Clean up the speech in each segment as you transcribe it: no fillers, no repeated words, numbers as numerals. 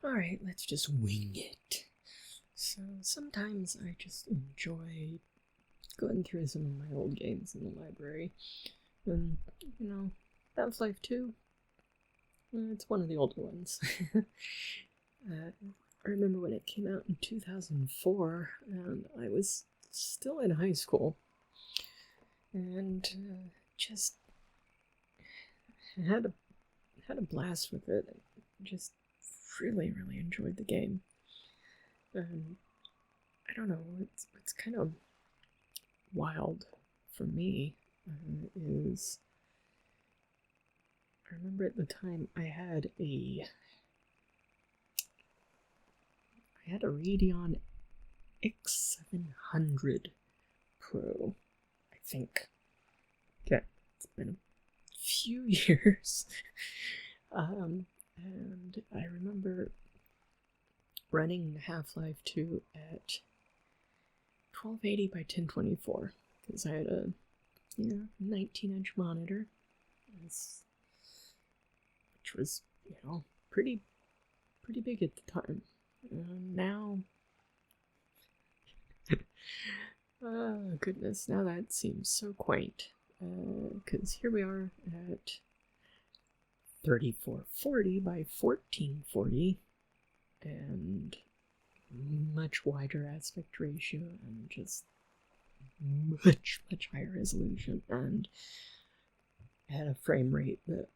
Alright, let's just wing it. So sometimes I just enjoy going through some of my old games in the library. And, Half-Life 2, it's one of the older ones. I remember when it came out in 2004, and I was still in high school. And just had a blast with it. Just really, really enjoyed the game. I don't know, it's kind of wild for me is I remember at the time I had a Radeon X700 Pro, I think. Yeah, it's been a few years. And I remember running Half-Life 2 at 1280 by 1024 because I had a 19-inch monitor, which was pretty big at the time. Now, oh goodness, now that seems so quaint. Because here we are at 3440 by 1440, and much wider aspect ratio, and just much higher resolution, and had a frame rate that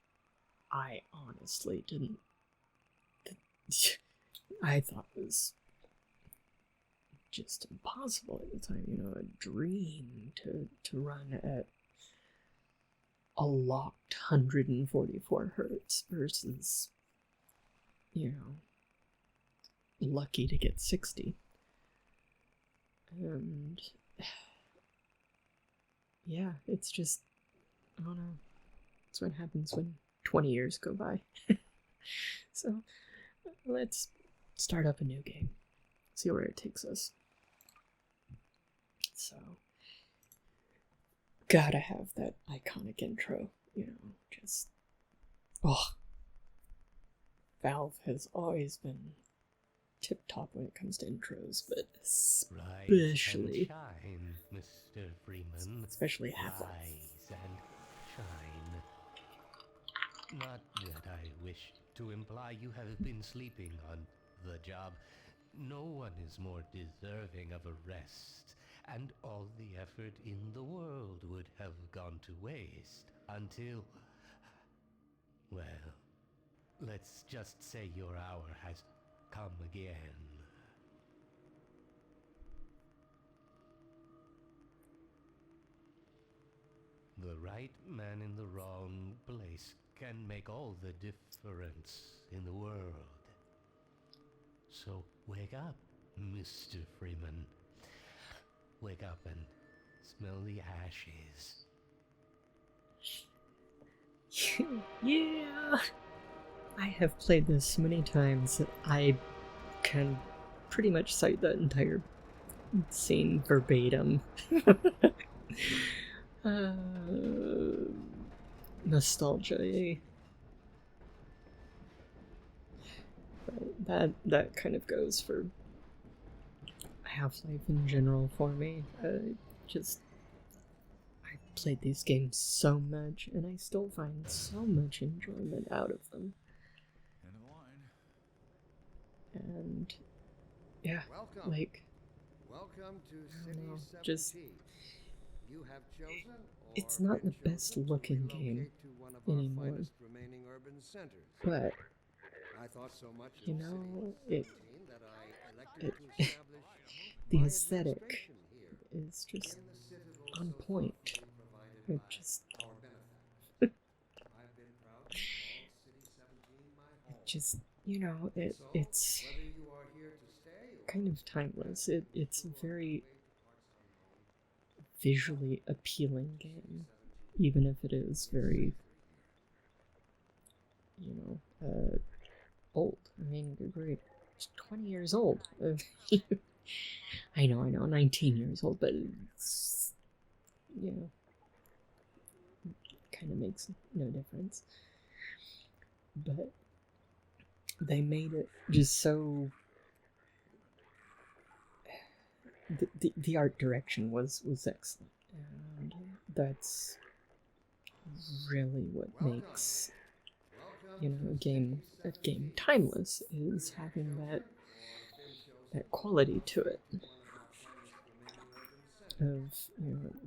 I honestly didn't. I thought was just impossible at the time. A dream to run at a locked 144 hertz versus, lucky to get 60. And yeah, it's just, I don't know, it's what happens when 20 years go by. So let's start up a new game, see where it takes us. So gotta have that iconic intro, just, Valve has always been tip-top when it comes to intros, but especially shine, Mr. Freeman. Especially Half-Life. Rise and shine. Not that I wish to imply you have been sleeping on the job. No one is more deserving of a rest, and all the effort in the world would have gone to waste until, well, let's just say your hour has come again. The right man in the wrong place can make all the difference in the world. So wake up, Mr. Freeman. Wake up and smell the ashes. Yeah! I have played this so many times that I can pretty much cite that entire scene verbatim. Nostalgia, eh? But that kind of goes for Half-Life in general for me. I played these games so much, and I still find so much enjoyment out of them. And yeah, Welcome. Welcome to City 17. just You have chosen, it's not the best looking to game to one of our anymore, finest remaining urban centers. but I thought so much of it City 17 that I elected to establish the my aesthetic administration here is just in the citadel on so point. thoughtfully It provided just by our benefactors. I've been proud to call City 17 my home. it's So, it's whether you are here to stay or kind of timeless. It's a very visually appealing game, even if it is very old. I mean, we're 20 years old. I know, 19 years old, but it's, kind of makes no difference. But they made it just so the art direction was excellent, and that's really what makes a game timeless, is having that quality to it of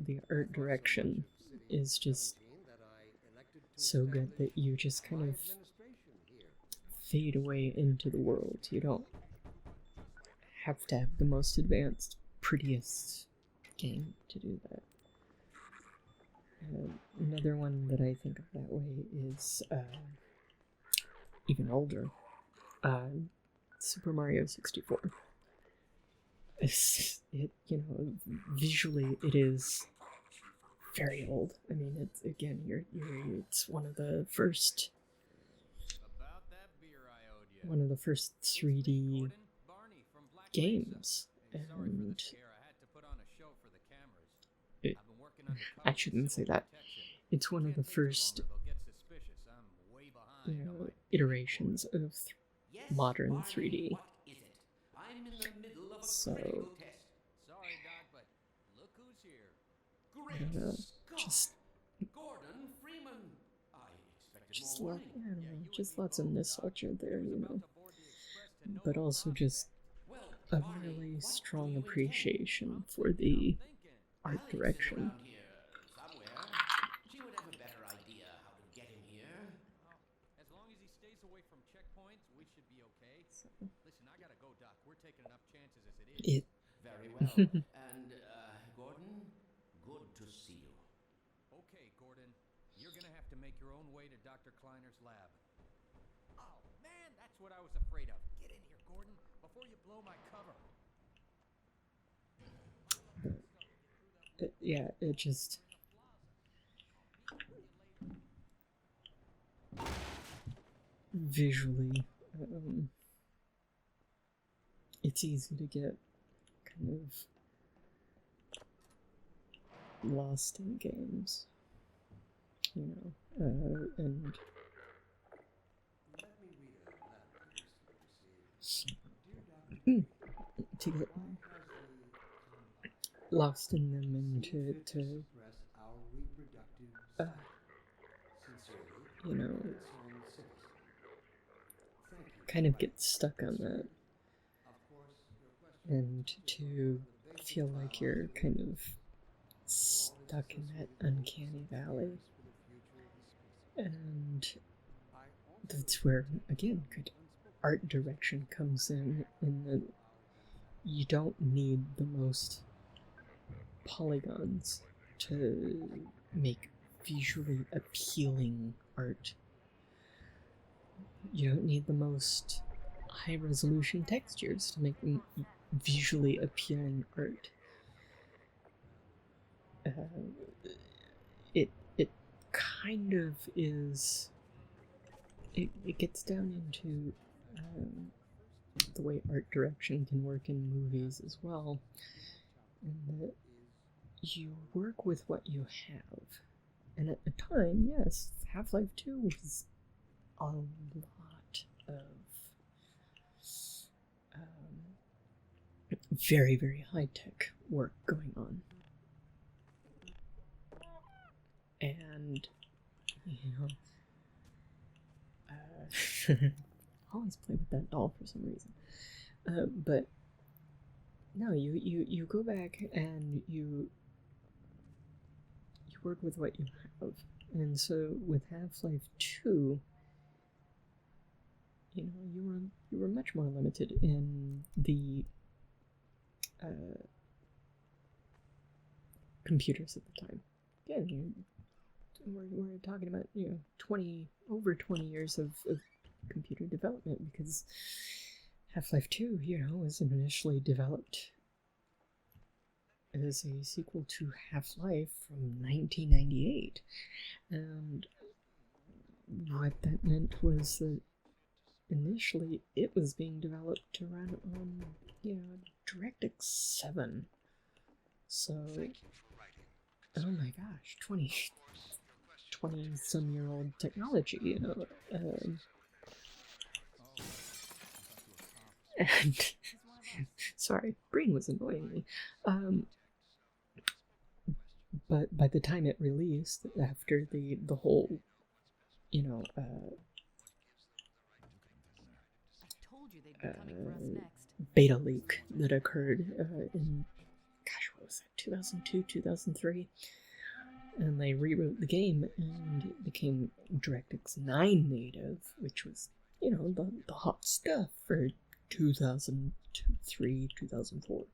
the art direction is just so good that you just kind of fade away into the world. You don't have to have the most advanced, prettiest game to do that. Another one that I think of that way is even older, Super Mario 64. Visually it is very old. I mean, it's again, it's one of the first 3D games, and I shouldn't say that. It's one of the first iterations of modern 3D. So I don't know, just lots of nostalgia there, but also just a really strong appreciation for the art direction. She would have a better idea how to get him here. As long as he stays away from checkpoints, we should be okay. So, Listen, I gotta go, Doc. We're taking enough chances as it is. Very well. And, Gordon, good to see you. Okay, Gordon. You're gonna have to make your own way to Dr. Kleiner's lab. Oh, man, that's what I was afraid of. Get in here, Gordon, before you blow my cover. It just... visually, it's easy to get kind of lost in games, and Let me read a letter we received. Dear Dr. to get Why has the lost in them and to express our reproductive side? Sincerely, its own citizen. Thank you. kind of get stuck on that, Of course, your question and to feel like you're kind of stuck in that uncanny valley. And that's where, again, good art direction comes in that you don't need the most polygons to make visually appealing art. You don't need the most high-resolution textures to make visually appealing art. It kind of is. It gets down into the way art direction can work in movies as well, and that you work with what you have. And at the time, yes, Half-Life 2 was a lot of very, very high-tech work going on. And, I always play with that doll for some reason. But, no, you go back and you work with what you have. And so with Half-Life 2, you were much more limited in the computers at the time. Again, we're talking about over 20 years of computer development, because Half-Life 2, was initially developed as a sequel to Half-Life from 1998, and what that meant was that initially it was being developed to run on DirectX 7. So, oh my gosh, 20 some year old technology, And sorry, brain was annoying me. But by the time it released, after the whole, you know, beta leak that occurred in, gosh, what was that, 2002, 2003? And they rewrote the game and it became DirectX 9 native, which was, you know, the hot stuff for 2003, 2004.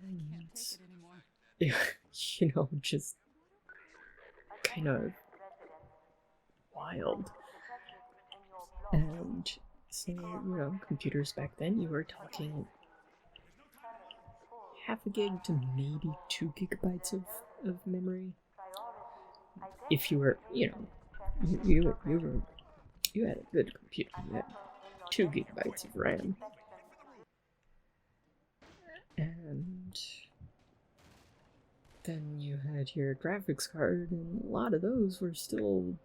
And, you know, just kind of wild. And so, you know, computers back then, you were talking half a gig to maybe 2 gigabytes of memory. If you were, you know, you had a good computer. You had 2 gigabytes of RAM. And then you had your graphics card, and a lot of those were still,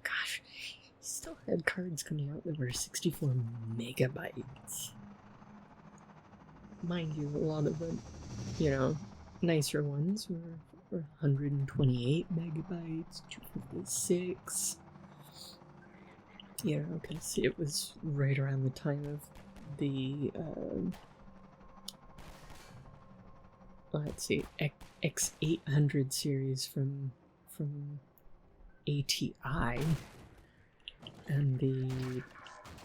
gosh, you still had cards coming out that were 64 megabytes. Mind you, a lot of the, you know, nicer ones were 128 megabytes, 256. You know, because it was right around the time of the, let's see, X800 series from ATI, and the,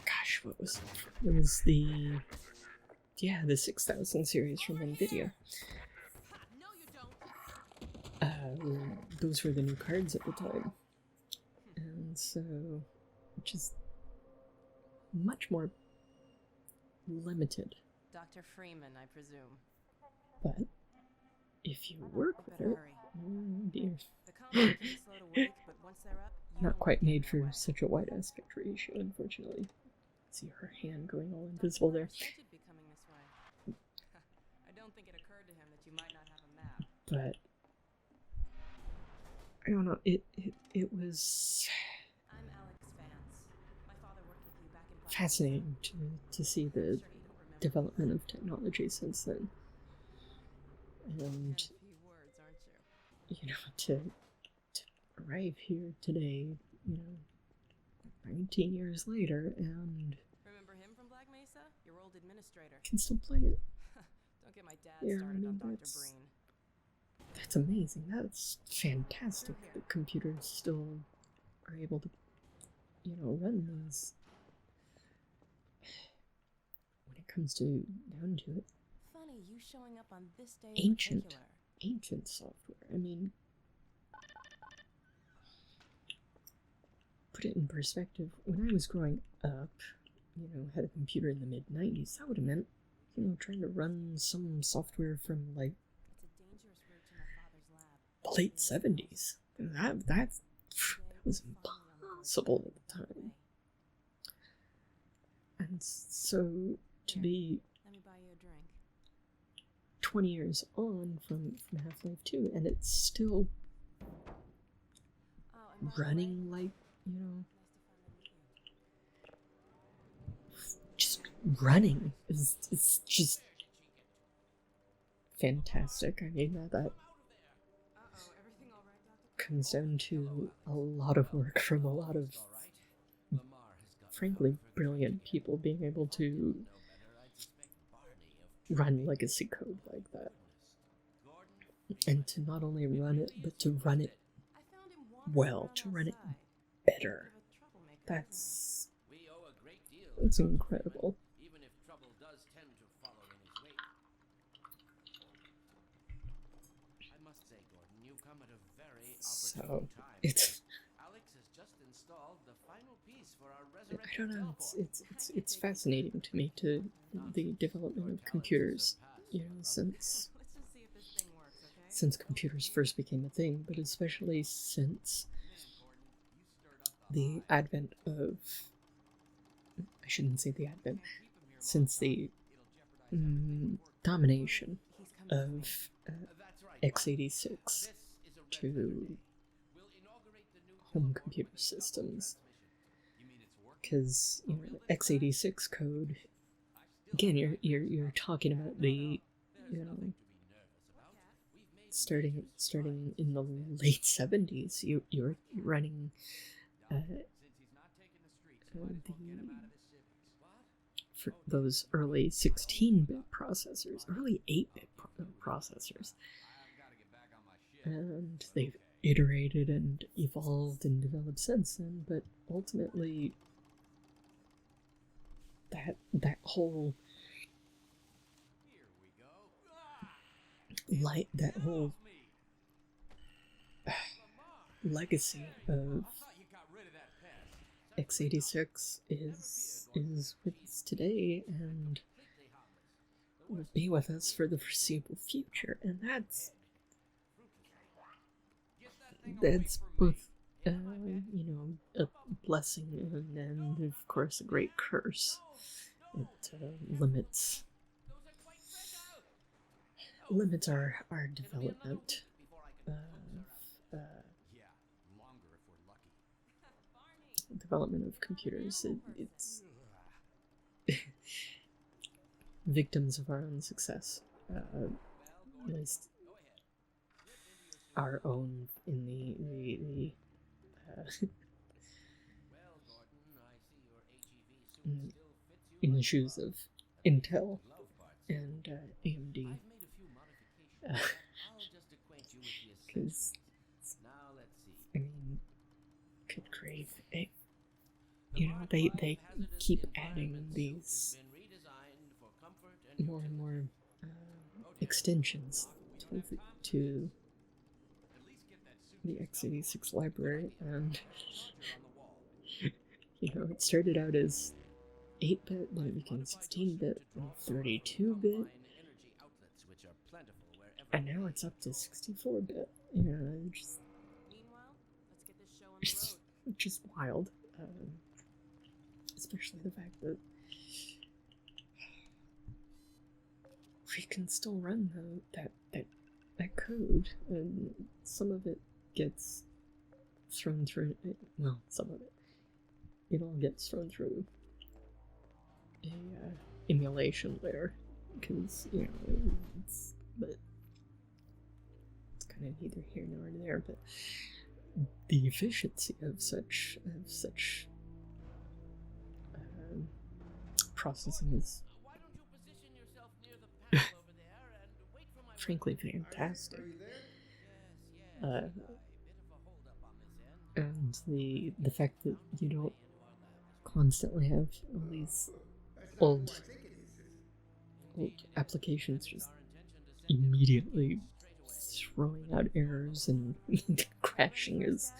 gosh, what was it? It was the 6000 series from NVIDIA. Those were the new cards at the time, and so, which is much more limited. Dr. Freeman, I presume. But if you work with it, oh dear. Not quite made for such a wide aspect ratio, unfortunately. See her hand going all invisible there. I don't think it occurred to him that you might not have a map. But I don't know. It was fascinating to see the development of technology since then, and you know, to arrive here today, you know, 19 years later, and remember him from Black Mesa? Your old administrator. Can still play it. Don't get my dad started on Dr. Breen. That's amazing. That's fantastic that computers still are able to, you know, run these. When it comes down to it, funny you showing up on this day. Ancient software. I mean, put it in perspective. When I was growing up, you know, had a computer in the mid-90s, that would have meant, you know, trying to run some software from like the late 70s. That was impossible at the time. And so to be 20 years on from Half-Life 2, and it's still running like, you know, just running is just fantastic. I mean, that comes down to a lot of work from a lot of, frankly, brilliant people being able to run legacy code like that. And to not only run it, but to run it well, to run it better. That's incredible. Even if trouble does tend to follow in his wake. I must say, Gordon, you come at a very opportune time. Alex has just installed the final piece for our resurrection. I don't know. It's fascinating to me, to the development of computers. You know, since computers first became a thing, but especially since the advent of, I shouldn't say the advent, since the domination of x86 to home computer systems. Because, you know, x86 code again, you're talking about the, you know, starting in the late 70s. You're running the for those early 16-bit processors, early 8-bit processors, and they've iterated and evolved and developed since then. But ultimately, that whole legacy of x86 is with us today and will be with us for the foreseeable future, and that's both you know, a blessing and of course a great curse. It limits our development of computers. It's victims of our own success, at least our own in the in the shoes of Intel and AMD, because I mean, good grief, you know, they keep adding these more and more extensions to the x86 library, and you know, it started out as 8-bit, then it became 16-bit, and 32-bit, and now it's up to 64-bit. You know, it's just wild, especially the fact that we can still run that code, and some of it gets thrown through. Well, some of it all gets thrown through a emulation layer, because you know, it's kind of neither here nor there. But the efficiency of such processing is frankly fantastic. And the fact that you don't constantly have all these old applications just immediately throwing out errors and crashing is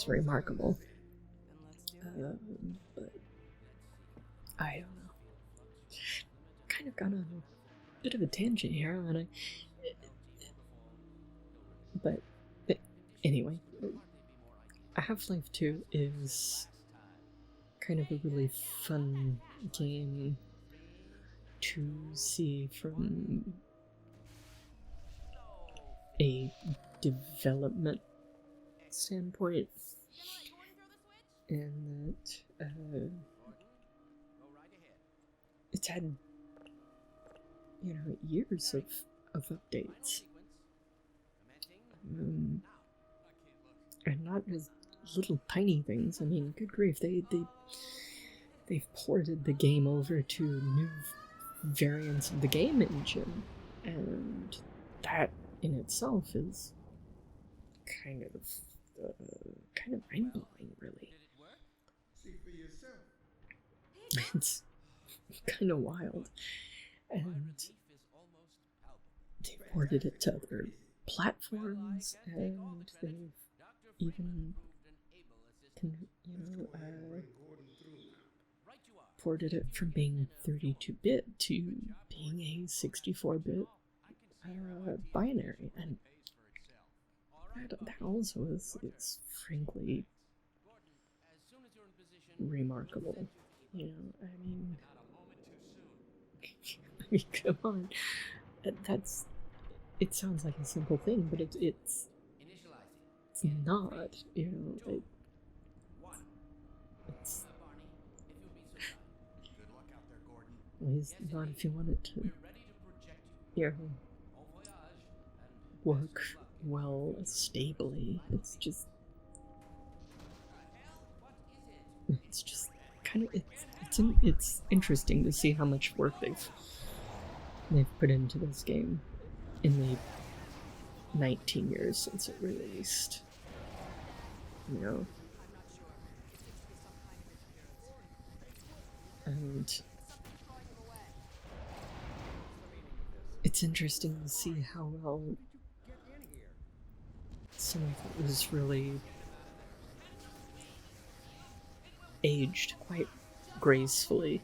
remarkable. But I don't know. Kind of gone on a bit of a tangent here, and but anyway, Half-Life 2 is kind of a really fun game to see from a development standpoint, and that it's had, you know, years of updates, and not just little tiny things. I mean, good grief, they've ported the game over to new variants of the game engine, and that in itself is kind of mind-blowing, really. It's kind of wild, and they ported it to other platforms, and they've even ported it from being 32-bit to being a 64-bit binary, and that also is frankly remarkable. You know, I mean, come on, it sounds like a simple thing, but it's not. You know, it's Good luck out there, Gordon. At least not if you want it to, We're ready to project you know, Bon voyage, and work best of luck. well, stably. It's just, What is it? it's just kind of, it's interesting to see how much work they've put into this game in the 19 years since it released. You know, and it's interesting to see how well some of it was really aged quite gracefully.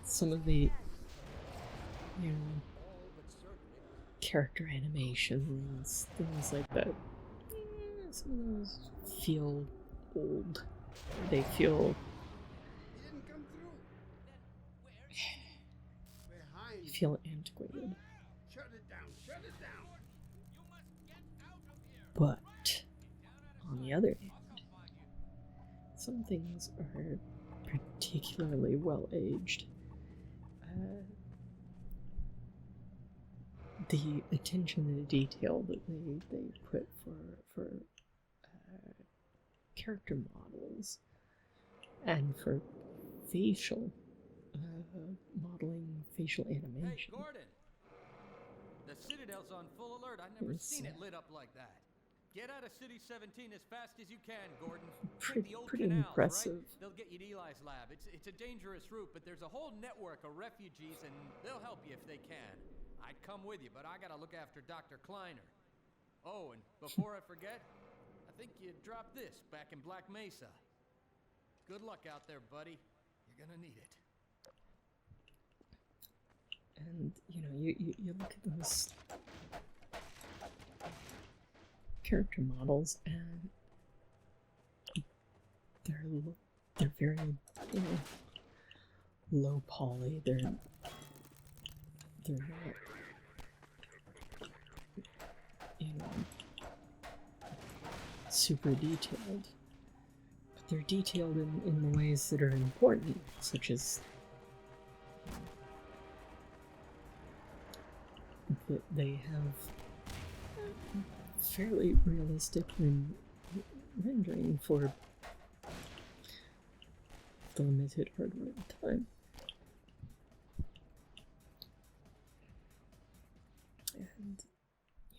Some of the, you know, character animations, things like that, some of those feel old. They feel antiquated. But on the other hand, some things are particularly well aged. The attention to detail that they put for character models and for facial modeling, facial animation. Hey, Gordon! The Citadel's on full alert. I've never seen it lit up like that. Get out of City 17 as fast as you can, Gordon. Take the old Pretty canals, impressive. right? They'll get you to Eli's lab. It's a dangerous route, but there's a whole network of refugees, and they'll help you if they can. I'd come with you, but I gotta look after Dr. Kleiner. Oh, and before I forget, I think you dropped this back in Black Mesa. Good luck out there, buddy. You're gonna need it. And, you know, you look at those character models, and they're very, you know, low poly. They're not you know, super detailed, but they're detailed in the ways that are important, such as that they have fairly realistic rendering for the limited hardware at the time. And,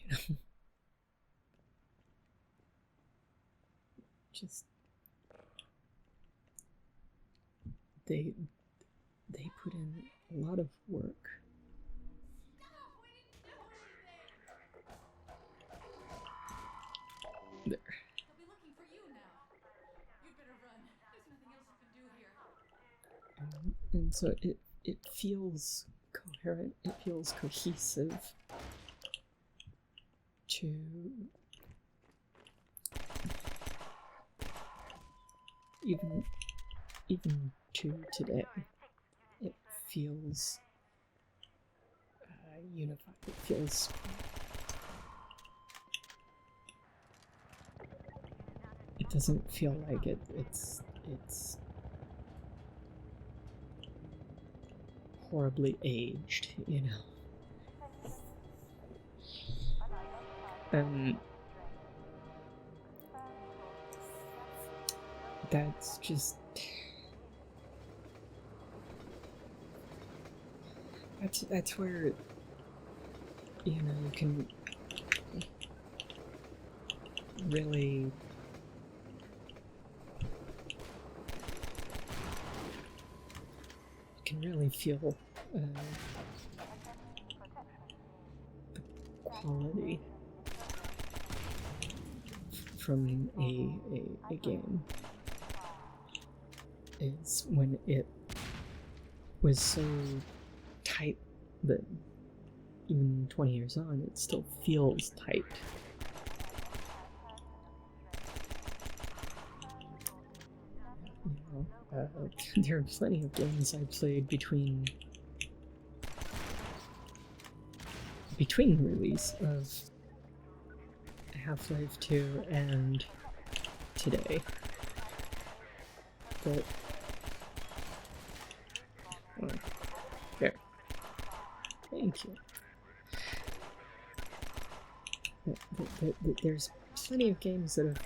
you know, just they put in a lot of work. There. They'll be looking for you now. You'd better run. There's nothing else you can do here. And so it feels coherent, it feels cohesive to even to today. It feels unified. It feels it doesn't feel like it's horribly aged, you know. That's just that's where, you know, you can really feel the quality from a game is when it was so tight that even 20 years on it still feels tight. You know, there are plenty of games I played between the release of Half-Life 2 and today that... Oh, there. Thank you. There's plenty of games that have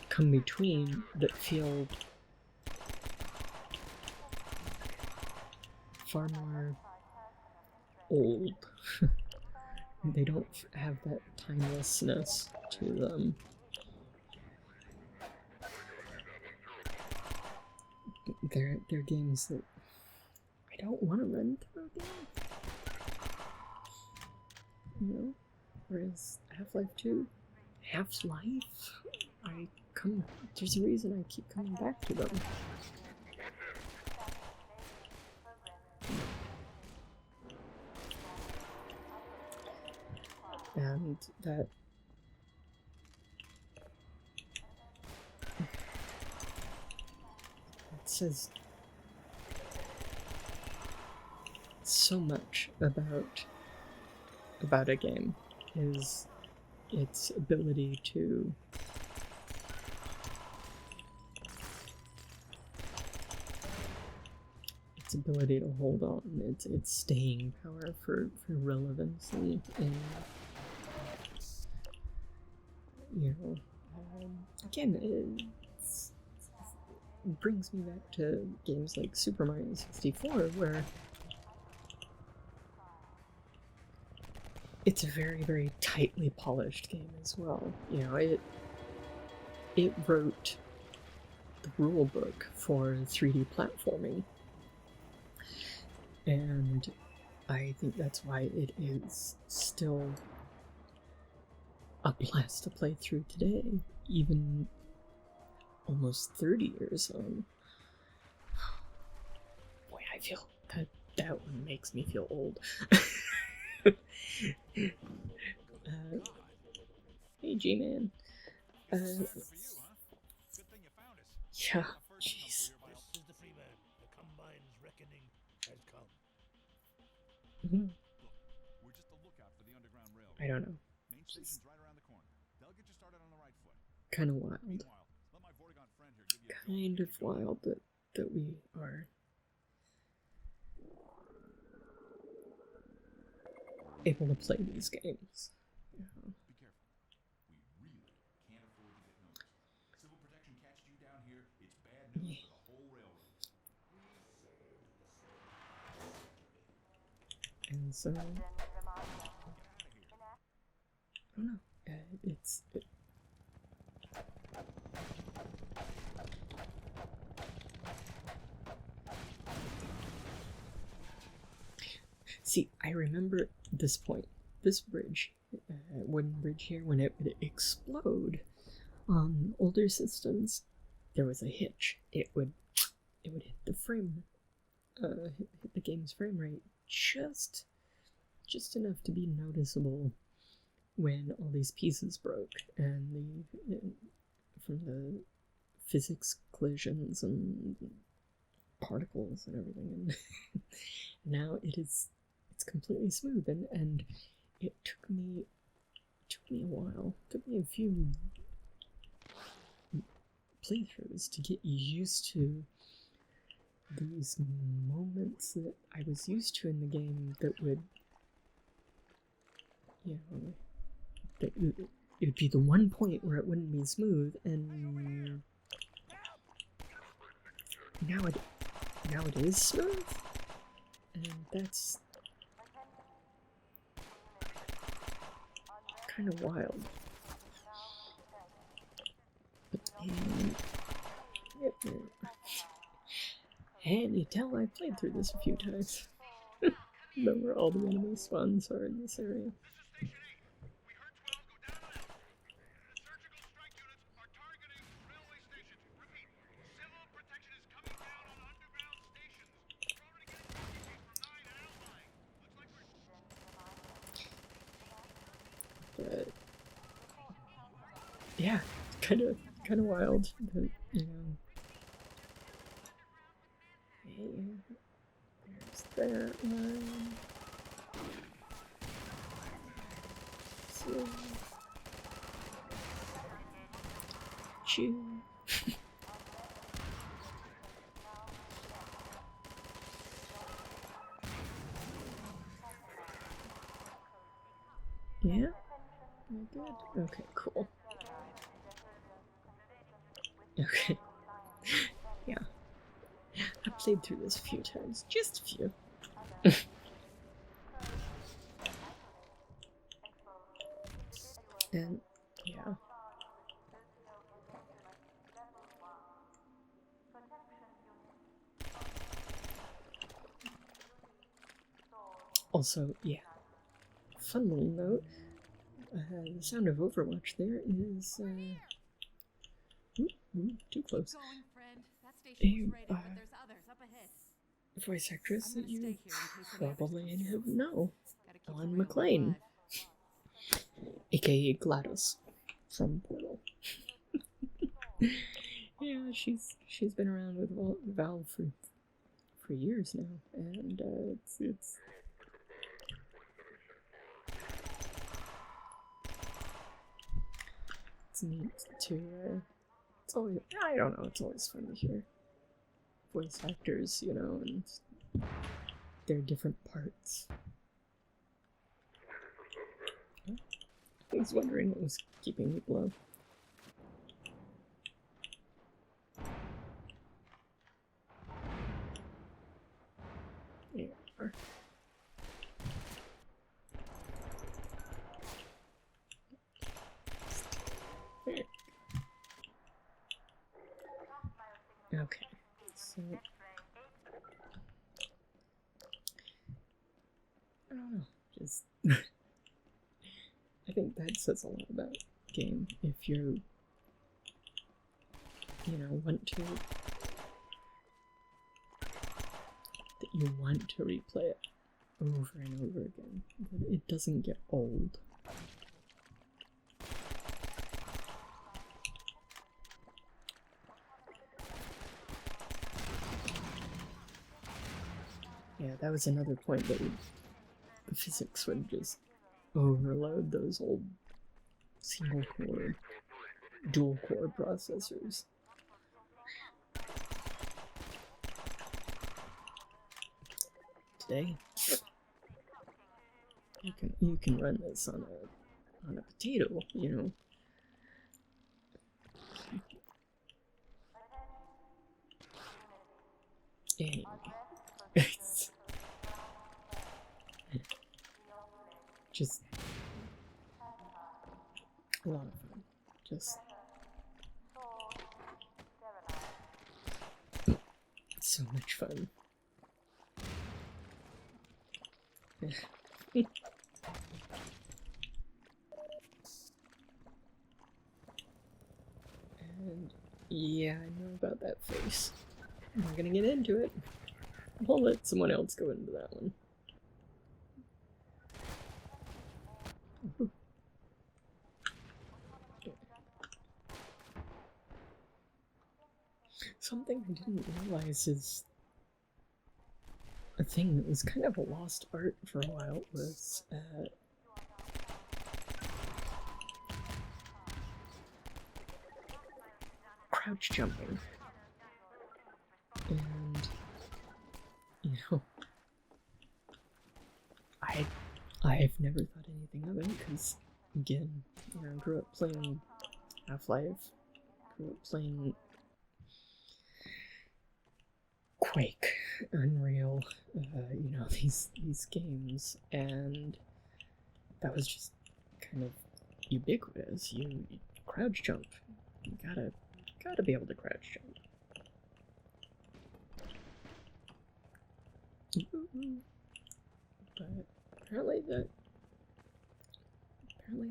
come between that feel far more old. They don't have that timelessness to them. They're games that I don't want to run through again. You know? Whereas Half-Life 2, Half-Life, there's a reason I keep coming back to them. And that it says so much about a game, is its ability to hold on, its staying power for relevancy, and you know, again, it brings me back to games like Super Mario 64, where it's a very, very tightly polished game as well. You know, it wrote the rule book for 3D platforming, and I think that's why it is still a blast to play through today, even almost 30 years on. Boy, I feel that one makes me feel old. Hey, G-Man. Yeah, jeez. Mm-hmm. I don't know. Kind of wild. Kind of wild that we are able to play these games. Be careful. We really can't afford to get noticed. Civil protection catched you down here, it's bad news for the whole railroad. And so, I don't know. See, I remember this point, this bridge, wooden bridge here, when it would explode on older systems, there was a hitch. It would hit the frame, hit the game's frame rate just enough to be noticeable when all these pieces broke, and from the physics collisions and particles and everything, and now it's completely smooth, and it took me a while. It took me a few playthroughs to get used to these moments that I was used to in the game that would, you know, that it would be the one point where it wouldn't be smooth, and now it is smooth, and that's kind of wild. And you tell I played through this a few times. Know where all the enemy spawns are in this area. But yeah, kind of wild. But you know, there's that one. So, at you. Yeah? Am I good? Okay, cool. Okay. Yeah. I played through this a few times. Just a few. And, yeah. Also, yeah. Fun little note. The sound of Overwatch there is, too close. Going, friend. That station was A raided, but there's others up ahead. voice actress I'm that gonna you stay here in case any others probably come through. know. Gotta keep Ellen the real one McLean, alive. aka Gladys from Portal. Yeah, she's been around with Valve for years now, and it's neat to it's always, I don't know, it's always fun to hear voice actors, you know, and their different parts. I was wondering what was keeping me below. There you are. There. Okay, so I don't know, just I think that says a lot about the game if you want to replay it over and over again, that it doesn't get old. Yeah, that was another point that the physics would just overload those old single core, dual core processors. Today, you can run this on a potato, you know. Anyway, it's just a lot of fun. Just so much fun. And yeah, I know about that face. I'm not gonna get into it. I'll let someone else go into that one. Something I didn't realize is a thing that was kind of a lost art for a while was crouch jumping. And I've never thought anything of it because, again, I grew up playing Half-Life, grew up playing Quake, Unreal, these games, and that was just kind of ubiquitous. You crouch jump. You gotta be able to crouch jump. But apparently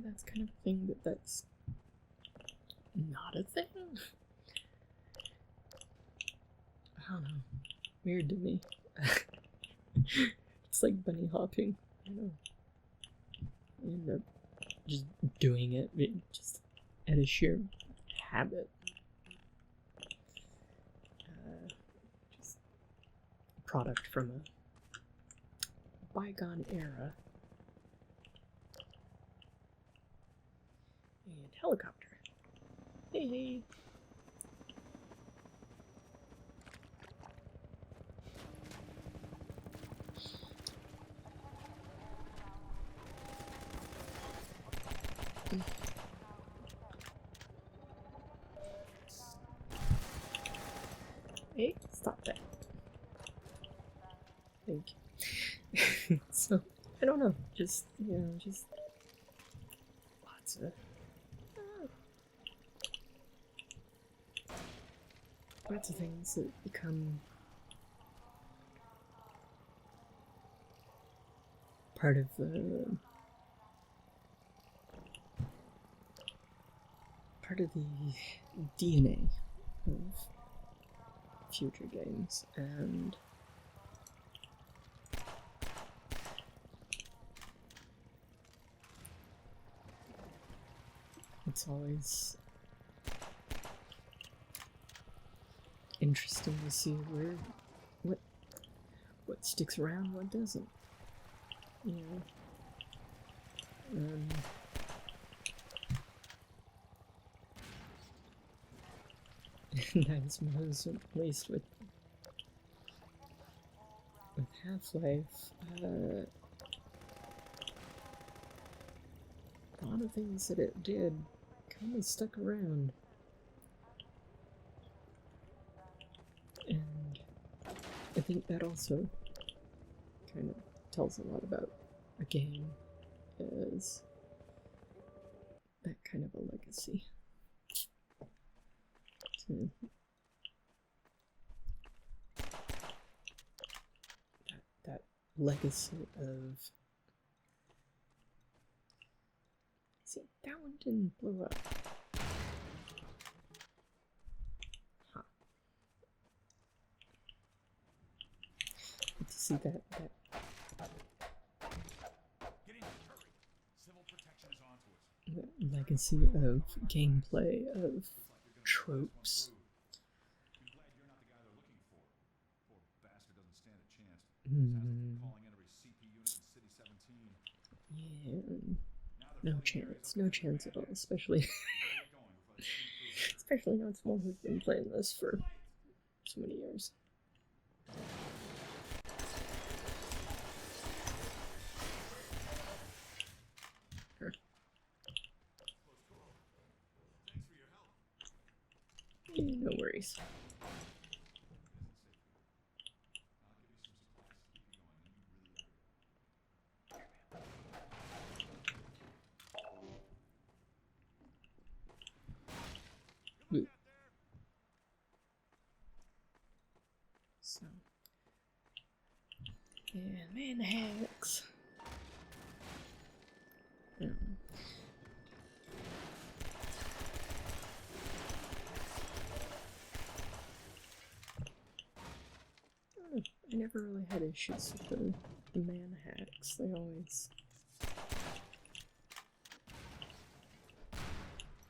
that's kind of a thing that's not a thing. I don't know. Weird to me. It's like bunny hopping, You end up just doing it just out of sheer habit. Just a product from a bygone era. And helicopter. Hey. Hey, stop that. Thank you. So, I don't know, just, you know, just lots of things that become part of the DNA of future games, and it's always interesting to see what sticks around, what doesn't. You know, that's most, at least with Half-Life. A lot of things that it did kind of stuck around, and I think that also kind of tells a lot about a game, is that kind of a legacy. So that legacy of, see, that one didn't blow up. Huh. But to see that Get in, hurry! Civil protection is on to us. that legacy of gameplay, of tropes. Be glad you're not the guy they're looking for. Poor bastard doesn't stand a chance. Calling in every CP unit in City 17. Yeah, no chance at all, especially not someone who's been playing this for so many years. Sure. No worries. So, yeah, man hacks. I never really had issues with the man hacks. They always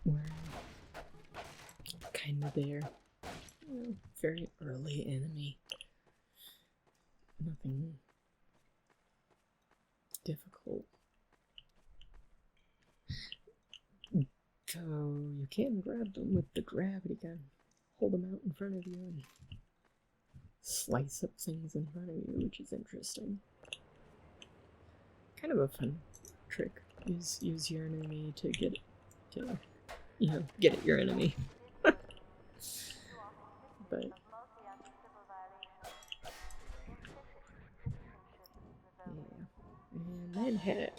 were kind of there. You know, very early enemy. Nothing difficult. So you can grab them with the gravity gun. Hold them out in front of you and slice up things in front of you, which is interesting. Kind of a fun trick. Use your enemy to get at your enemy. But yeah, and then hack.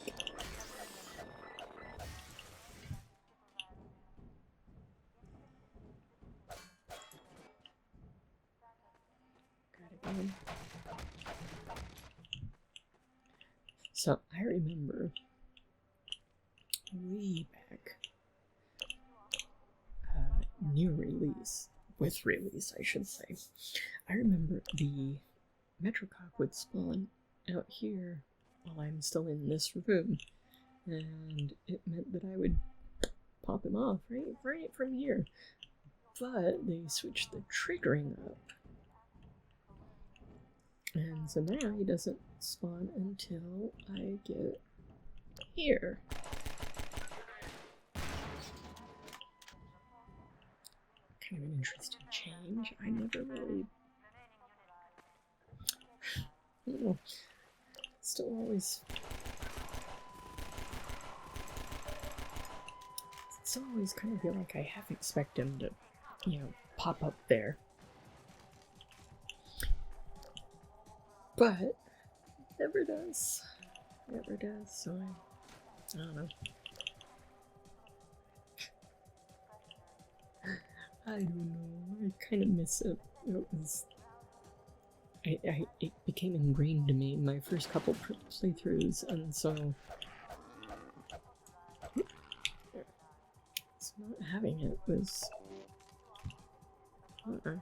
Got it going. So I remember way back, with release, I should say. I remember the Metrocop would spawn out here while I'm still in this room, and it meant that I would pop him off right from here. But they switched the triggering up, and so now he doesn't spawn until I get here. Kind of an interesting change. I never really, I don't know, still always kind of feel like I half expect him to, pop up there. But never does. Never does, so I don't know. I don't know. I kind of miss it. It was. It became ingrained to me in my first couple playthroughs, and so not having it was. I don't know.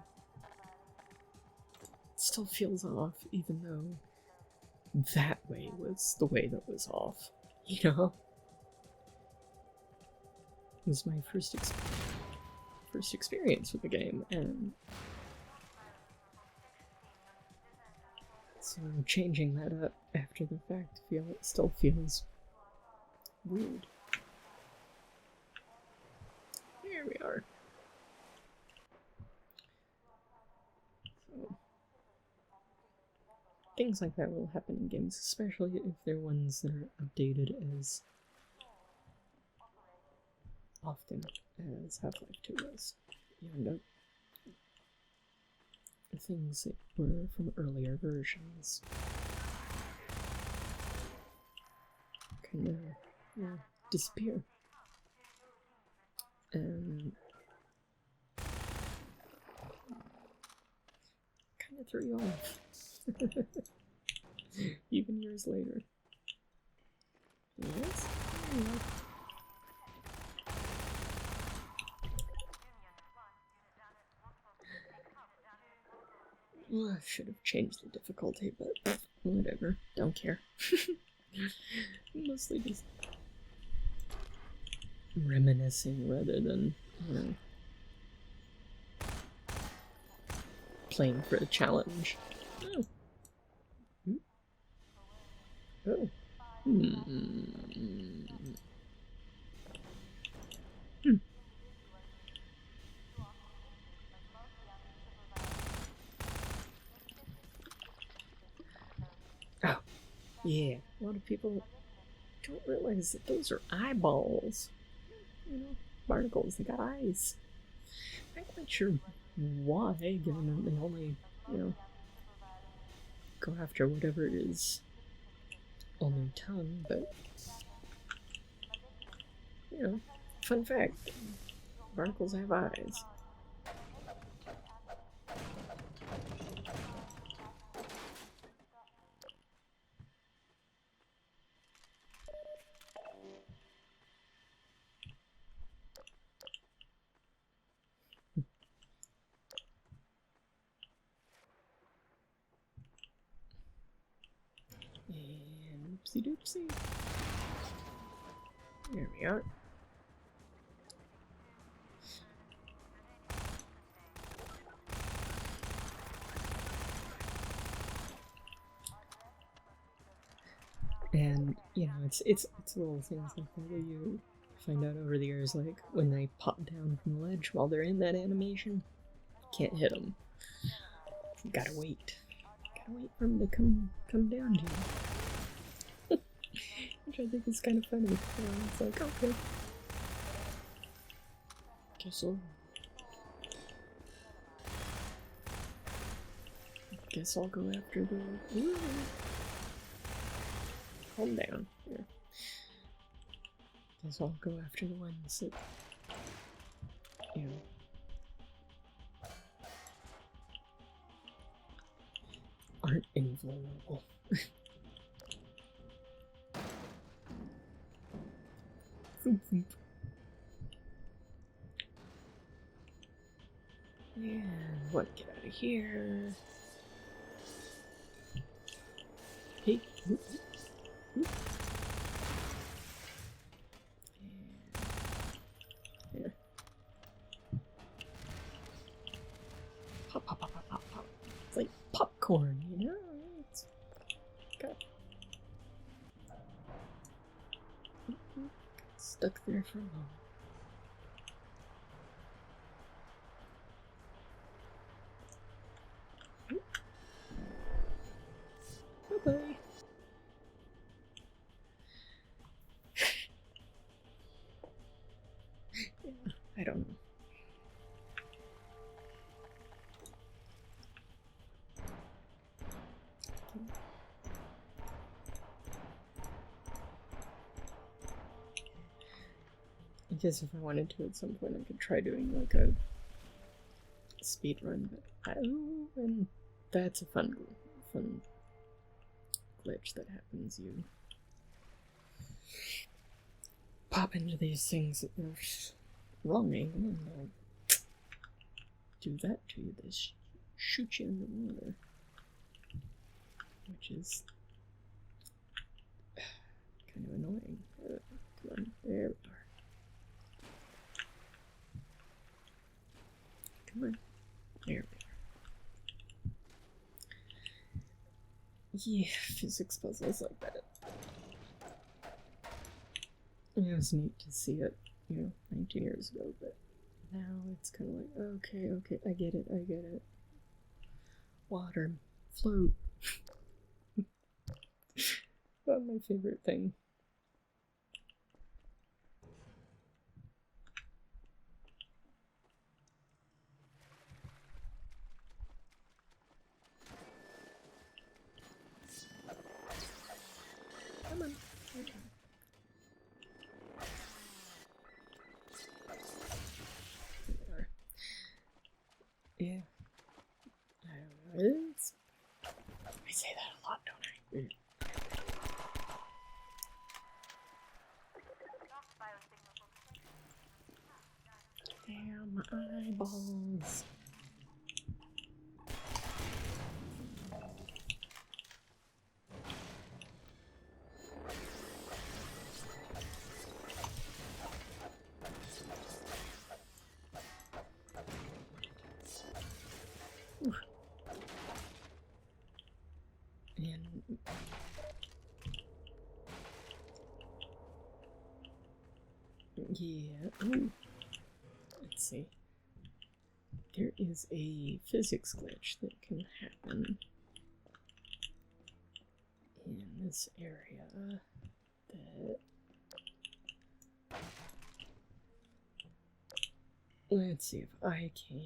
It still feels off, even though that way was the way that was off. You know? It was my first experience with the game, and so changing that up after the fact still feels weird. Here we are. So, things like that will happen in games, especially if they're ones that are updated as often as Half-Life 2 was. You end up things that were from earlier versions kind of disappear. And kind of threw you off. Even years later. Yes? Well, I should have changed the difficulty, but whatever. Don't care. Mostly just reminiscing rather than, playing for a challenge. Oh. Oh. Oh, yeah. A lot of people don't realize that those are eyeballs. Barnacles, they got eyes. I'm not quite sure why, given that they only, go after whatever is on their tongue, but, fun fact, barnacles have eyes. And oopsie doopsie. There we are. And it's little things like that you find out over the years, like when they pop down from the ledge while they're in that animation, can't hit them. Gotta wait for them to come down to you. Which I think is kind of funny. It's like, okay, guess I'll go after the. Ooh. Calm down. Here. Guess I'll go after the ones that, aren't invulnerable. Foop, foop. And what? Get out of here. Hey. Oop, oop. Here. Pop, pop, pop, pop, pop, pop. It's like popcorn, It's got stuck there for a moment. Bye-bye. Yeah, I don't know. guess if I wanted to at some point, I could try doing like a speed run, but and that's a fun glitch that happens. You pop into these things at the wrong angle, and they'll do that to you. They shoot you in the water, which is kind of annoying. Come on, there we are. Come on, there we are. Yeah, physics puzzles like that. It was neat to see it, 19 years ago, but now it's kind of like, okay, I get it. Water, float. Not my favorite thing. Come on. Okay. Yeah. I don't know. I say that a lot, don't I? Damn, my eyeballs. Yeah. Ooh. Let's see. There is a physics glitch that can happen in this area that... Let's see if I can...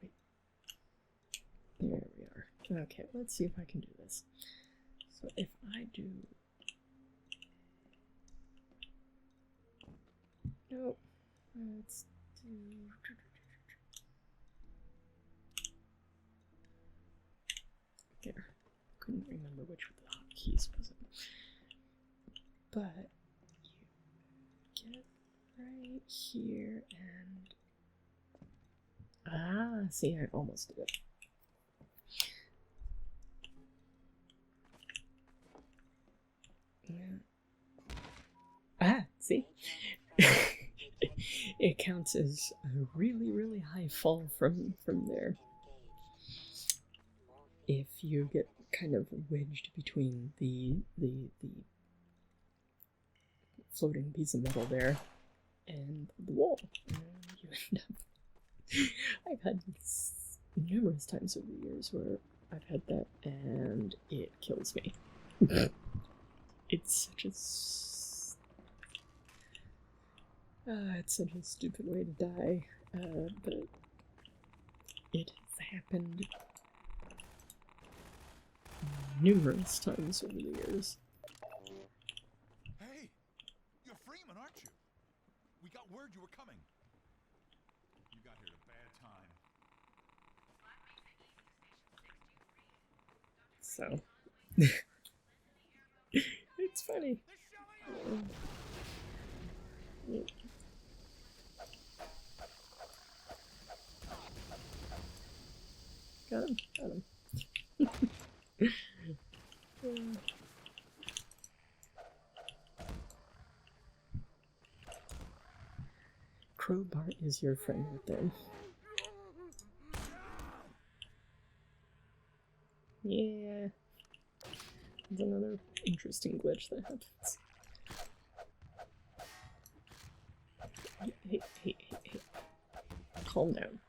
Wait. There we are. Okay, let's see if I can do this. So if I do... Nope. Let's do... Here. Couldn't remember which of the hotkeys was it. But you get right here and... see, I almost did it. Yeah. See? It counts as a really, really high fall from there. If you get kind of wedged between the floating piece of metal there and the wall, and you end up... I've had numerous times over the years where I've had that and it kills me. It's such a stupid way to die, but it has happened numerous times over the years. Hey, you're Freeman, aren't you? We got word you were coming. You got here at a bad time. So, it's funny. Yeah. Got him. Crowbar is your friend right there. Yeah. There's another interesting glitch that happens. Hey. Calm down.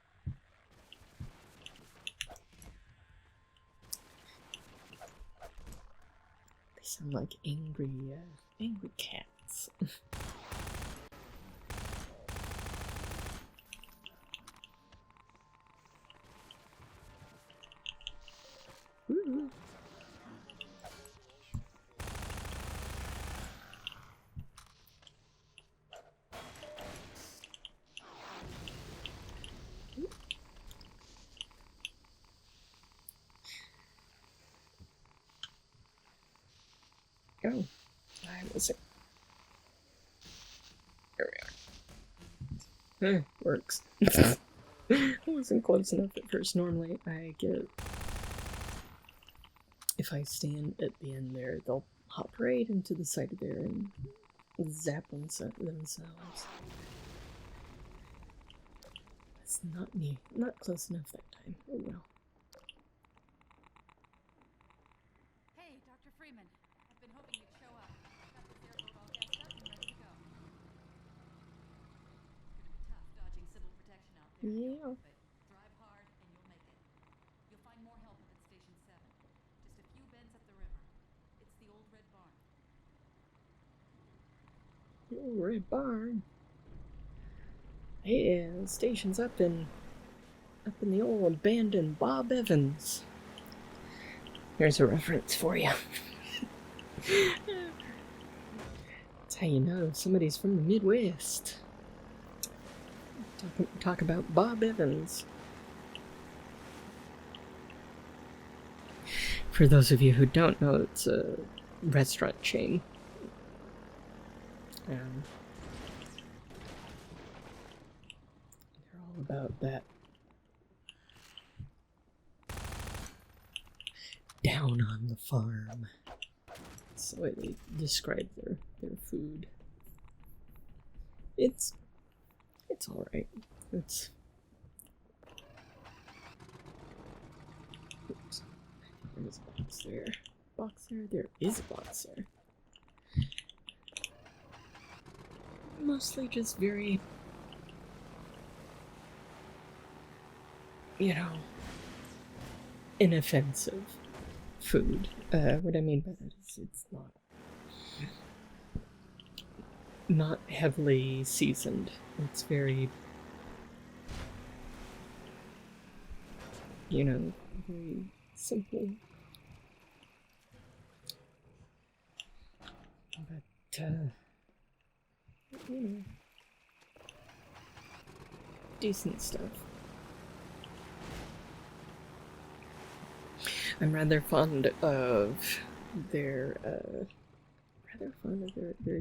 They sound like angry cats. Ooh. Oh, I wasn't. There we are. Works. I wasn't close enough at first. Normally, I get. If I stand at the end there, they'll hop right into the side of there and zap themselves. It's not me. Not close enough that time. Oh well. Hey, Dr. Freeman. I've been hoping you'd show up. Got this airboat all gassed up and ready to go. It's gonna be tough dodging civil protection out there. Yeah. But drive hard and you'll make it. You'll find more help up at Station 7. Just a few bends up the river. It's the old red barn. The old red barn. Yeah, the station's up in the old abandoned Bob Evans. There's a reference for you. That's how you know somebody's from the Midwest. Talk about Bob Evans. For those of you who don't know, it's a restaurant chain. They're all about that. Down on the farm. That's the way they describe their food. It's alright. It's oops. There's a box there. Box there? There is a box there. Mostly just very, inoffensive food. What I mean by that is it's not heavily seasoned. It's very, very simple. But, decent stuff. I'm rather fond of their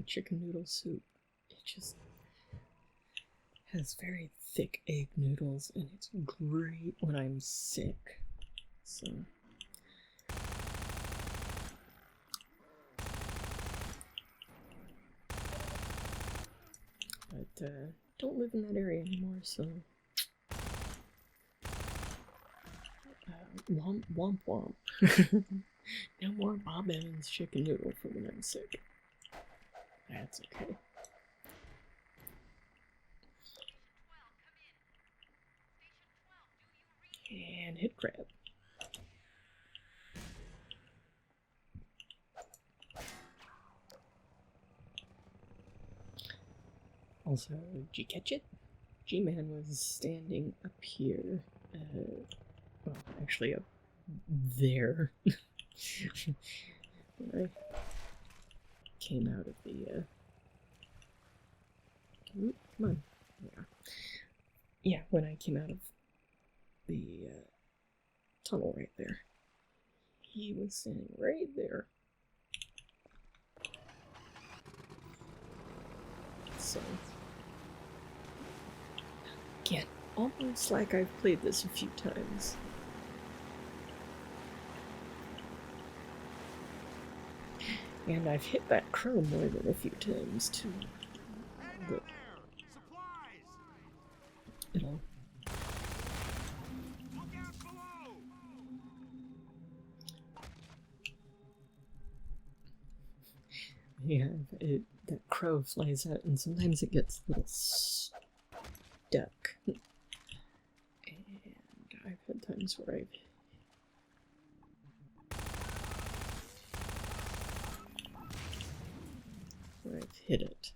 chicken noodle soup. It just has very thick egg noodles, and it's great when I'm sick. So. But, don't live in that area anymore, so. Womp womp womp. No more Bob Evans chicken noodle for when I'm sick. That's okay. And hit grab. Also, did you catch it? G-Man was standing up here. Well, actually up there. When I came out of the, come on. Yeah, when I came out of the, tunnel right there. He was standing right there. So, again, almost like I've played this a few times. And I've hit that crow more than a few times, too. But it'll... Yeah, that crow flies out, and sometimes it gets a little stuck. And I've had times where I've hit it.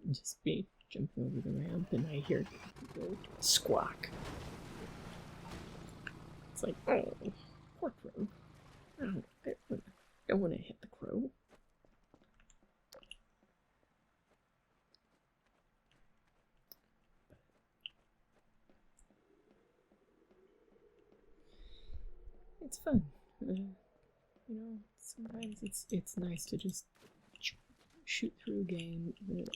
Just be jumping over the ramp, and I hear the squawk. It's like, oh, poor crow. I don't want to hit the crow. It's fun. You know, sometimes it's nice to just shoot through a game that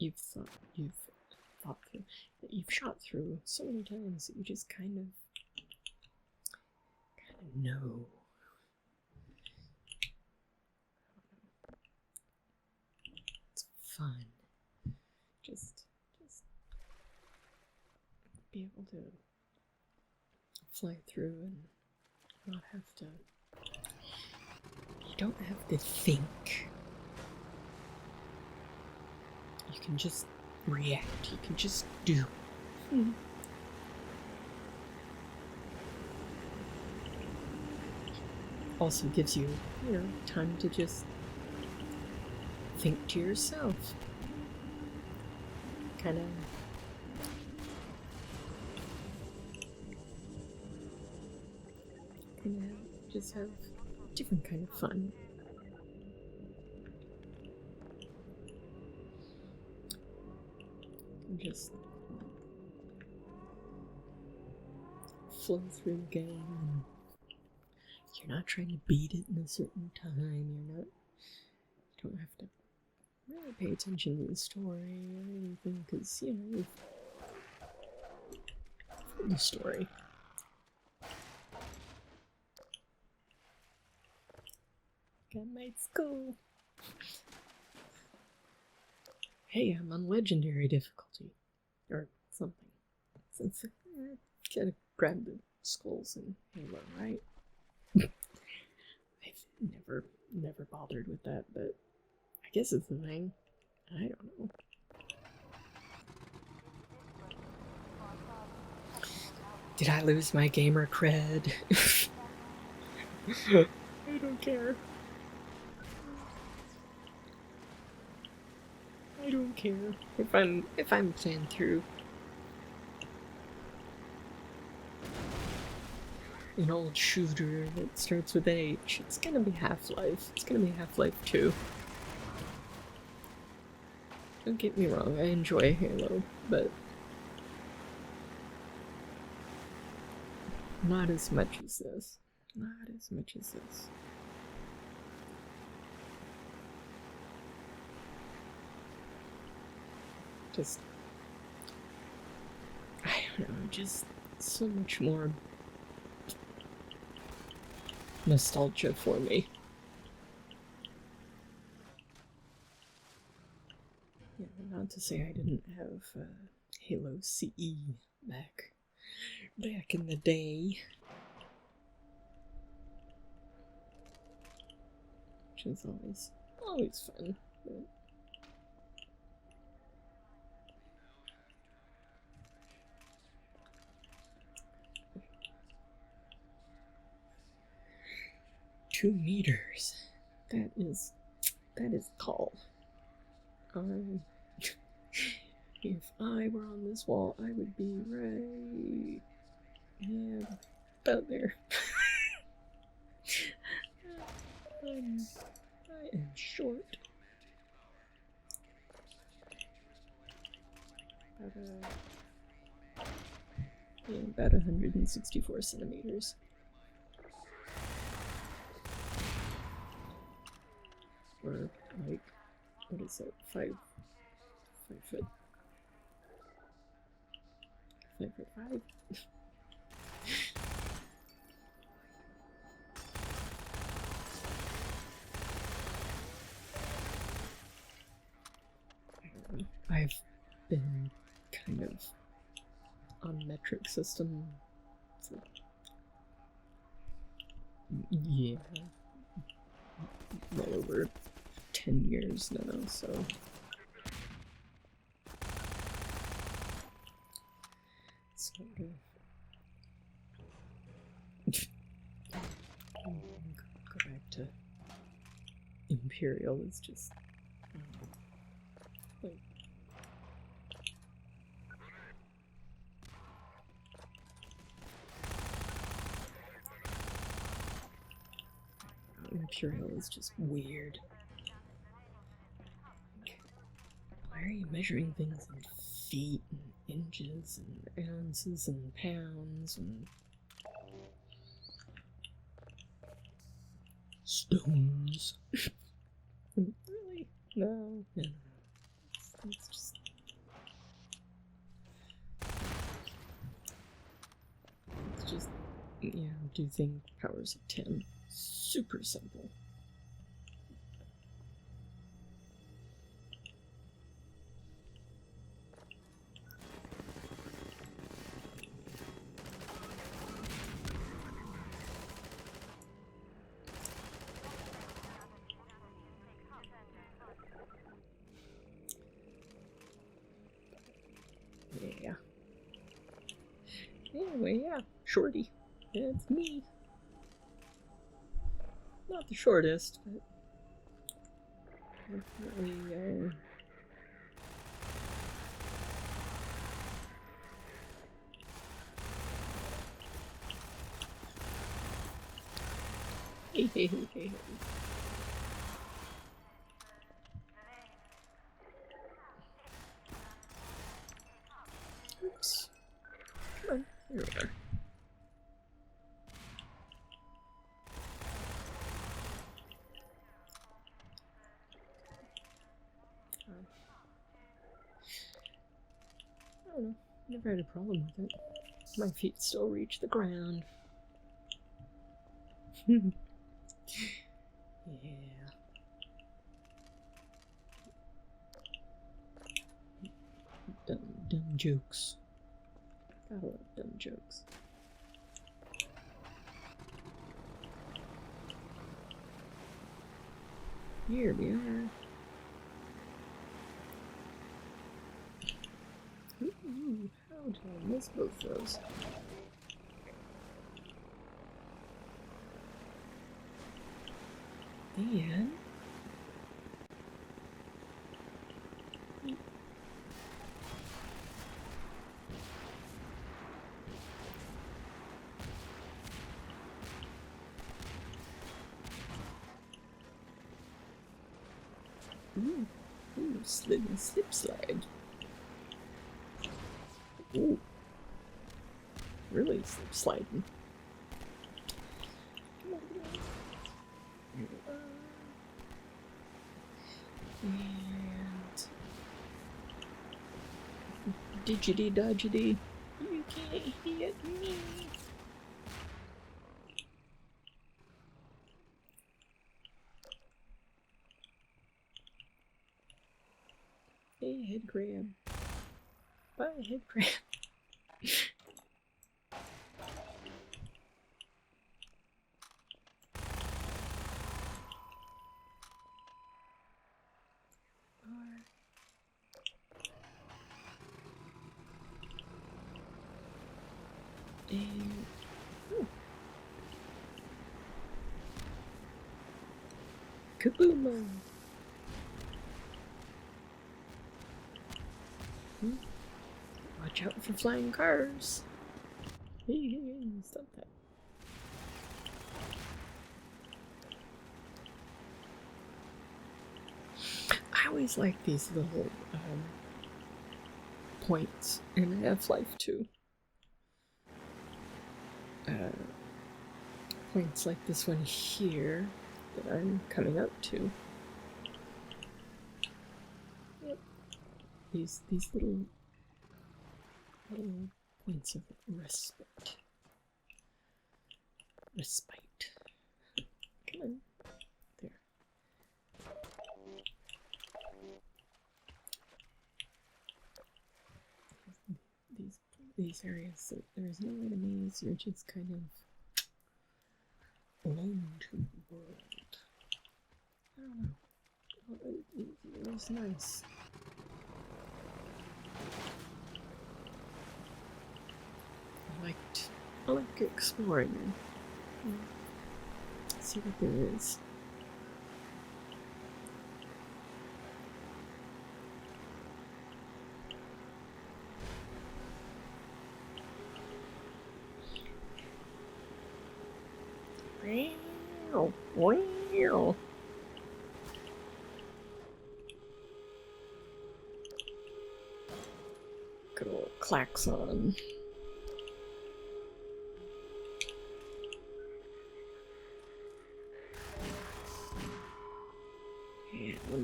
you've thought through, that you've shot through so many times that you just kind of know. It's fun. Just be able to fly through and not have to. You don't have to think. You can just react. You can just do. Also gives you, time to just think to yourself. Kind of just have different kind of fun. And just flow through the game, and you're not trying to beat it in a certain time. You don't have to really pay attention to the story or anything, because you've heard the story. Got my school. Hey, I'm on legendary difficulty. Or something. Since gotta grab the skulls in Halo, right? I've never bothered with that, but I guess it's a thing. I don't know. Did I lose my gamer cred? I don't care. I don't care if I'm playing through an old shooter that starts with H. It's gonna be Half-Life. It's gonna be Half-Life 2. Don't get me wrong, I enjoy Halo, but not as much as this. Not as much as this. Just, I don't know, just so much more nostalgia for me. Yeah, not to say I didn't have Halo CE back in the day, which is always fun. But 2 meters. That is tall. If I were on this wall, I would be right, about there. I am short. About 164 centimeters. Or like, what is it? 5 foot. 5'5". I've been kind of on metric system for, well over 10 years now, so sort of go back to Imperial is just like Imperial is just weird. Why are you measuring things in feet and inches and ounces and pounds and stones. Really? No. It's just. It's just, do thing powers of 10. Super simple. Yeah. Anyway, yeah, Shorty. Yeah, it's me. Not the shortest, but definitely, hey. Oops. Come on, here we are. I don't know. Never had a problem with it. My feet still reach the ground. Yeah. Dumb jokes. Gotta love dumb jokes. Here we are. Ooh, how did I miss both those? Then... Ooh, slip slide. Ooh. Really slip sliding. Come on. And Digity dodgity. You can't hit me. Hey, head crab. Bye, head crab. And Kaboom! Watch out for flying cars. Hey, stop that. I always like these little points in Half-Life 2. Points like this one here that I'm coming up to. Yep. These little points of respite. Come on. There. These areas that there's no enemies, you're just kind of alone to the world. I don't know. It was nice. I like exploring and see what there is. Wow. Good old klaxon.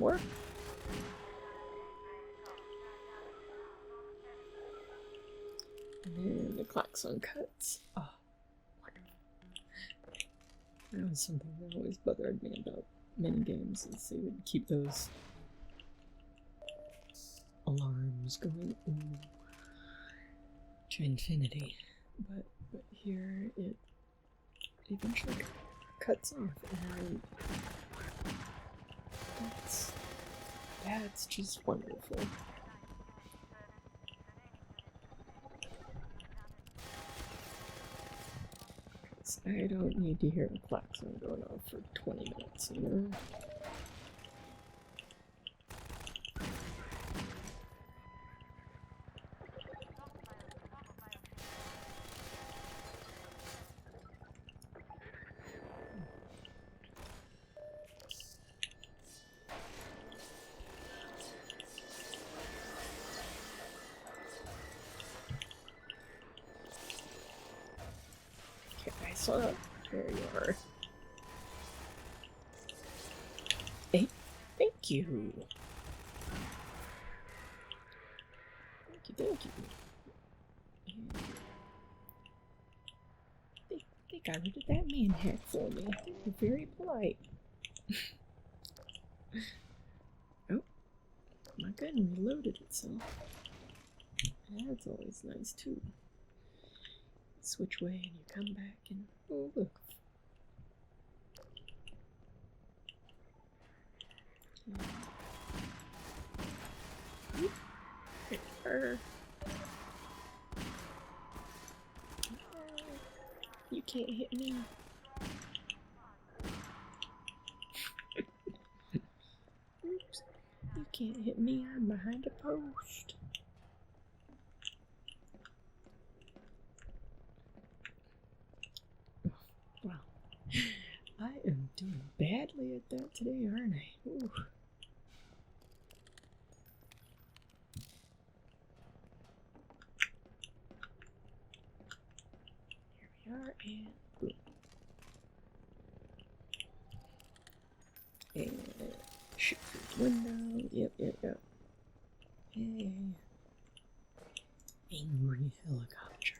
more. And then the klaxon cuts. Oh, wonderful. That was something that always bothered me about many games, is they would keep those alarms going to infinity. But here it eventually cuts off, and that's just wonderful. I don't need to hear a klaxon going off for 20 minutes, you know? Okay, I saw it. There you are. Hey, thank you. Thank you. They got rid of that man hat for me. They were very polite. Oh, my gun reloaded itself. That's always nice too. Switch way and you come back and oh look. You can't hit me. Oops. You can't hit me. I'm behind a post. Oh, wow. I am doing badly at that today, aren't I? Ooh. Here we are, and boom. And shoot through the window. Yep. Hey. Angry helicopter.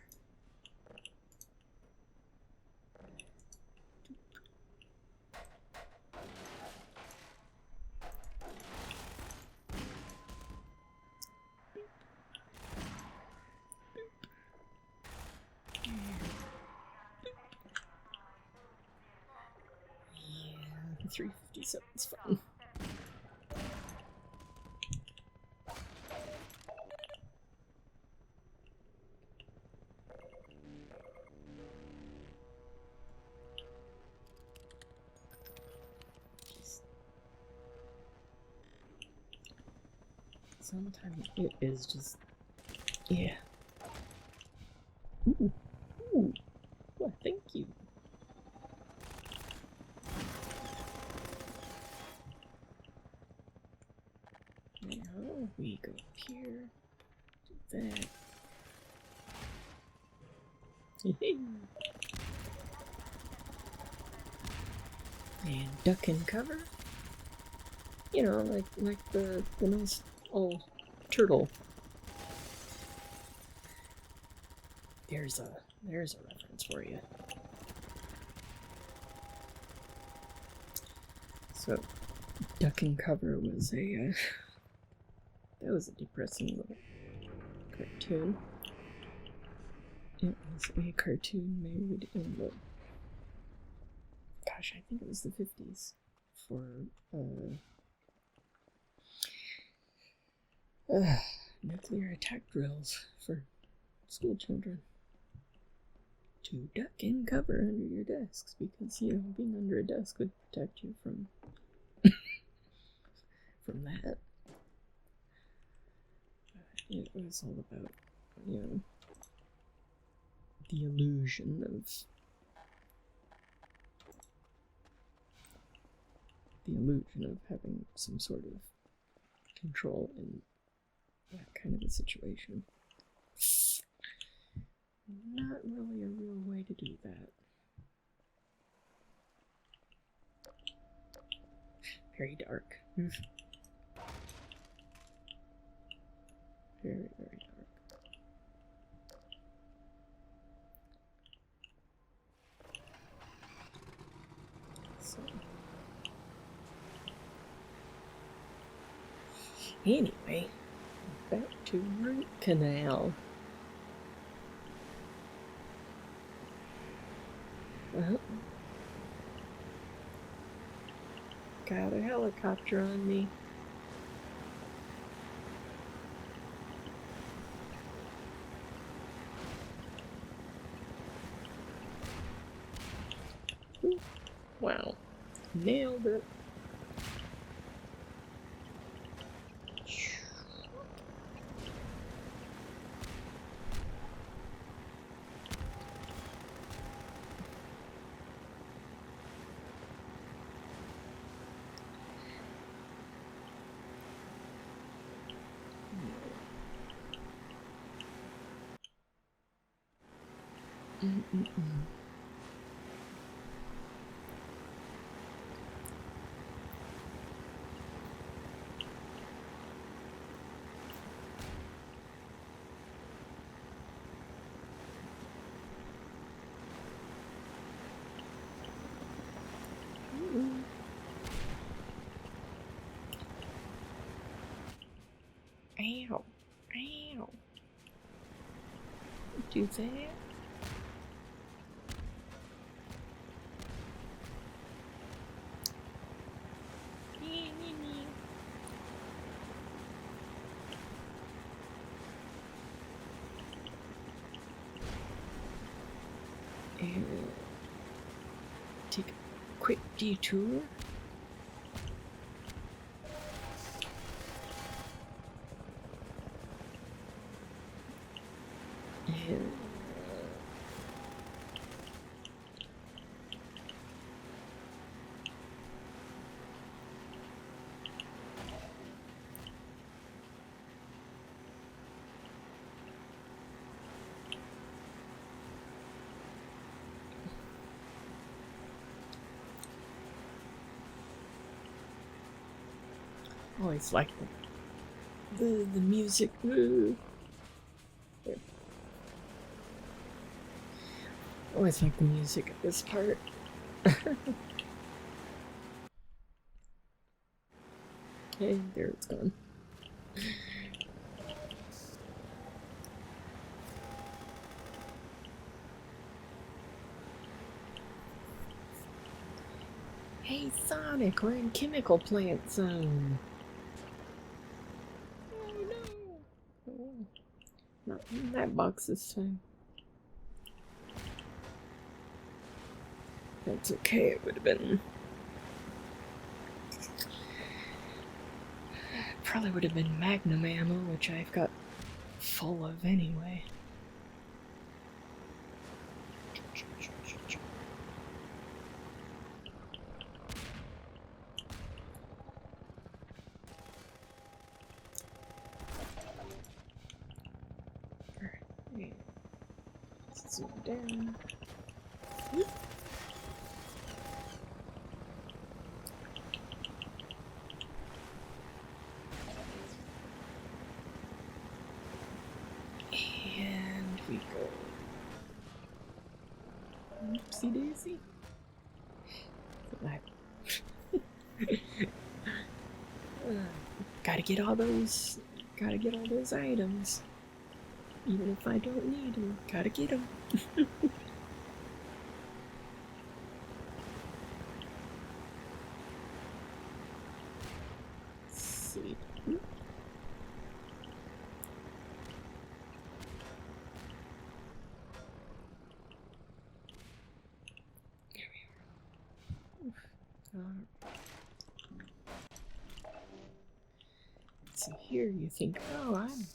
Yeah, 357 is fun. Sometimes it is just, yeah. Ooh. Well, thank you. Now we go up here, do that. And duck and cover. You know, like the nice old turtle. There's a reference for you. So, duck and cover was that was a depressing little cartoon. It was a cartoon made in the, gosh, I think it was the 50s for nuclear attack drills for school children. To duck and cover under your desks, because, you know, being under a desk would protect you from that. It was all about, you know, the illusion of having some sort of control in that kind of a situation. Not really a real way to do that. Very dark. Very, very dark. So, anyway, back to Root Canal. Well, got a helicopter on me. Ooh, wow, nailed it. Ow. Ow. Do that. And take a quick detour. And always like the music. There. Always like the music at this part. Okay, there it's gone. Hey Sonic, we're in chemical plant zone. Oh no! Oh, not in that box this time. That's okay, it would have been... Probably would have been Magnum ammo, which I've got full of anyway. Alright, zoom down. And we go. Oopsie daisy. Gotta get all those items. Even if I don't need them, gotta get them. See. So here you think, oh, I'm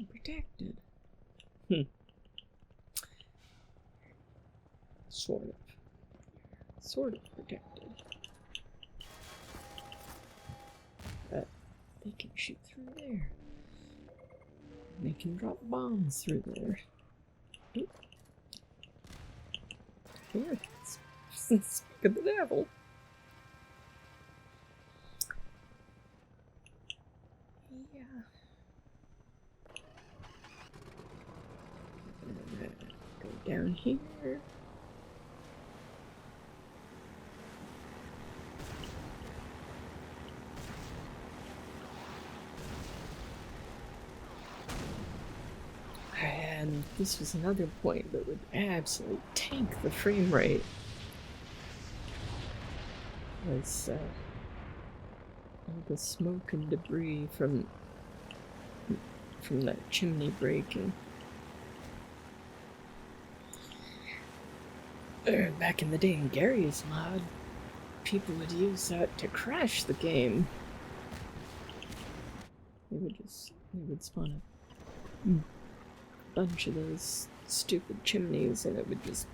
protected. Sort of protected. But they can shoot through there. They can drop bombs through there. Oop. Here, speak of the devil. Yeah. Go down here. And this was another point that would absolutely tank the frame rate. Was all the smoke and debris from that chimney breaking. Back in the day in Gary's mod, people would use that to crash the game. They would spawn a bunch of those stupid chimneys and it would just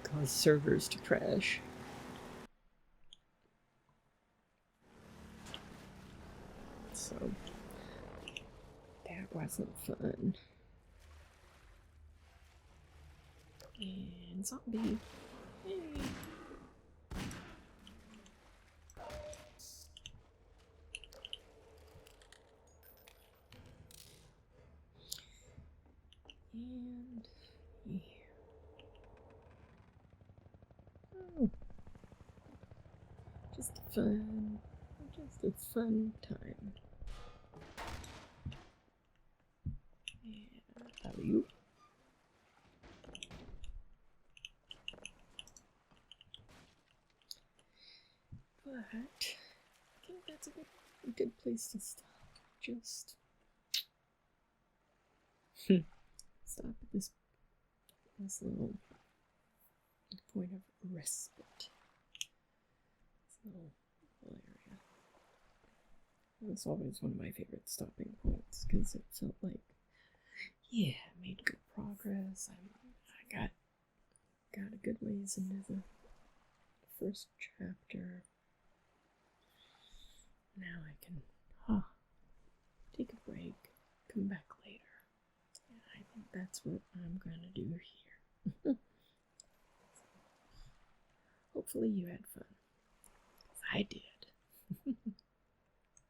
cause servers to crash. So that wasn't fun. And zombie. Yay. And yeah. Oh. Just a fun time. Yeah, how are you? But I think that's a good place to stop. Just stop at this little point of respite. This little area. It was always one of my favorite stopping points because it felt like, yeah, I made good progress. I got a good ways into the first chapter. Now I can take a break, come back later. And I think that's what I'm gonna do here. Hopefully you had fun. I did.